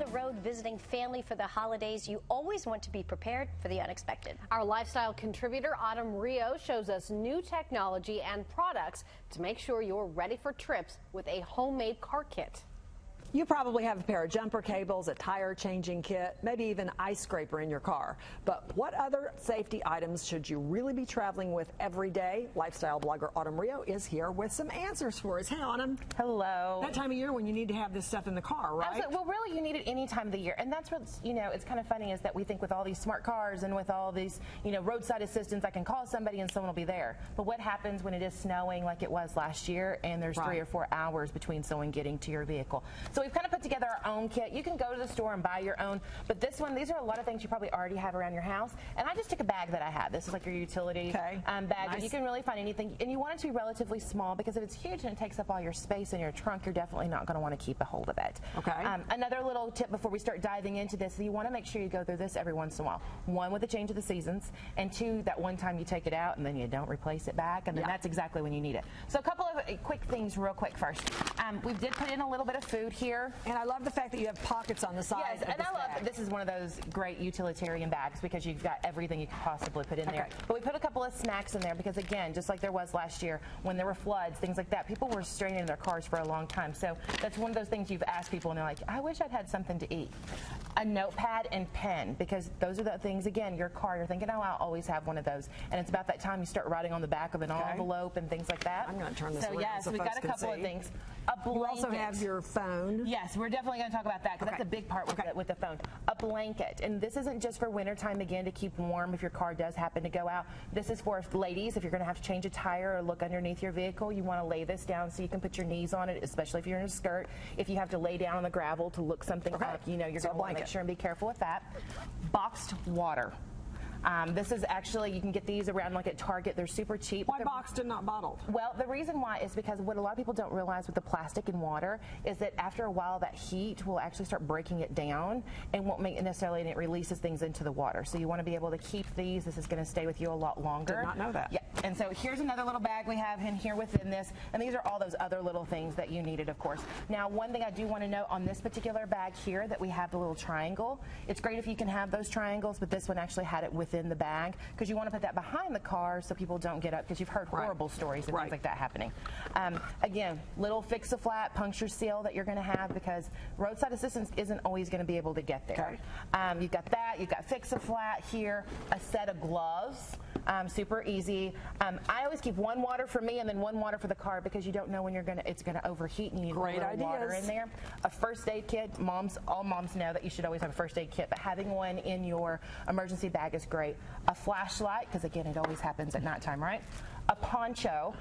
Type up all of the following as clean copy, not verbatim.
the road visiting family for the holidays, you always want to be prepared for the unexpected. Our lifestyle contributor, Autumn Rio, shows us new technology and products to make sure you're ready for trips with a homemade car kit. You probably have a pair of jumper cables, a tire changing kit, maybe even an ice scraper in your car. But what other safety items should you really be traveling with every day? Lifestyle blogger Autumn Rio is here with some answers for us. Hey, Autumn. Hello. That time of year when you need to have this stuff in the car, right? Absolutely. Well, really, you need it any time of the year. And that's what's, it's kind of funny is that we think with all these smart cars and with all these, roadside assistance, I can call somebody and someone will be there. But what happens when it is snowing like it was last year and there's 3 or 4 hours between someone getting to your vehicle? So we've kind of put together our own kit. You can go to the store and buy your own, but this one, these are a lot of things you probably already have around your house. And I just took a bag that I had. This is like your utility bag. Nice. You can really find anything, and you want it to be relatively small because if it's huge and it takes up all your space in your trunk, you're definitely not going to want to keep a hold of it. Okay. Another little tip before we start diving into this, you want to make sure you go through this every once in a while. 1, with the change of the seasons, and 2, that one time you take it out and then you don't replace it back, and then that's exactly when you need it. So a couple of quick things real quick first. We did put in a little bit of food here. And I love the fact that you have pockets on the side. Yes, and I love that this is one of those great utilitarian bags because you've got everything you could possibly put in there. But we put a couple of snacks in there because, again, just like there was last year when there were floods, things like that, people were straining in their cars for a long time. So that's one of those things you've asked people and they're like, I wish I'd had something to eat. A notepad and pen, because those are the things, again, your car, you're thinking, oh, I'll always have one of those. And it's about that time you start writing on the back of an envelope and things like that. I'm going to turn this around so we've got a couple of things. A blanket. You also have your phone. Yes, we're definitely going to talk about that because that's a big part with the phone. A blanket, and this isn't just for wintertime, again, to keep warm if your car does happen to go out. This is for ladies, if you're going to have to change a tire or look underneath your vehicle, you want to lay this down so you can put your knees on it, especially if you're in a skirt. If you have to lay down on the gravel to look something up, you're going to want to make sure and be careful with that. Boxed water. This is actually, you can get these around like at Target. They're super cheap. Why boxed and not bottled? Well, the reason why is because what a lot of people don't realize with the plastic and water is that after a while that heat will actually start breaking it down and won't make it necessarily, and it releases things into the water. So you want to be able to keep these. This is going to stay with you a lot longer. Did not know that. Yeah. And so here's another little bag we have in here within this. And these are all those other little things that you needed, of course. Now, one thing I do want to note on this particular bag here that we have the little triangle. It's great if you can have those triangles, but this one actually had it within the bag because you want to put that behind the car so people don't get up because you've heard horrible stories and things like that happening. Again, little fix-a-flat puncture seal that you're going to have because roadside assistance isn't always going to be able to get there. You've got that. You've got fix-a-flat here, a set of gloves. Super easy. I always keep 1 water for me and then 1 water for the car because you don't know when it's going to overheat and you need a little water in there. A first aid kit. All moms know that you should always have a first aid kit, but having one in your emergency bag is great. A flashlight, because again, it always happens at nighttime, right? A poncho,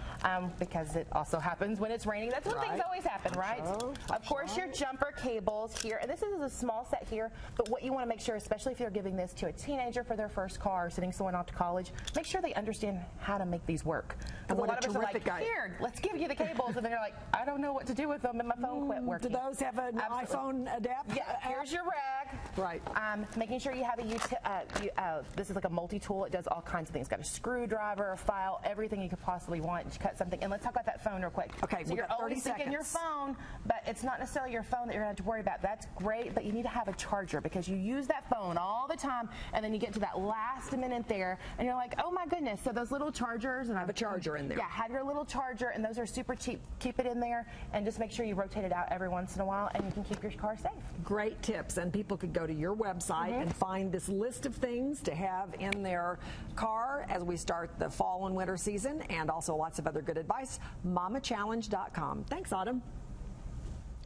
because it also happens when it's raining. That's when things always happen, right? Of course, your jumper cables here. And this is a small set here, but what you want to make sure, especially if you're giving this to a teenager for their first car, sending someone off to college, make sure they understand how to make these work. And a lot of us are like, here, let's give you the cables. And they're like, I don't know what to do with them, and my phone quit working. Do those have an iPhone adapt? Yeah, here's your rag. Right. Making sure you have this is like a multi-tool. It does all kinds of things. It's got a screwdriver, a file, everything you could possibly want to cut something. And let's talk about that phone real quick. Okay, so you're always thinking your phone, but it's not necessarily your phone that you're going to have to worry about. That's great, but you need to have a charger because you use that phone all the time, and then you get to that last minute there, and you're like, oh my goodness. So those little chargers. And have a charger in there. Yeah, have your little charger, and those are super cheap. Keep it in there, and just make sure you rotate it out every once in a while, and you can keep your car safe. Great tips, and people could go to your website and find this list of things to have in their car as we start the fall and winter season, and also lots of other good advice. MamaChallenge.com. Thanks, Autumn.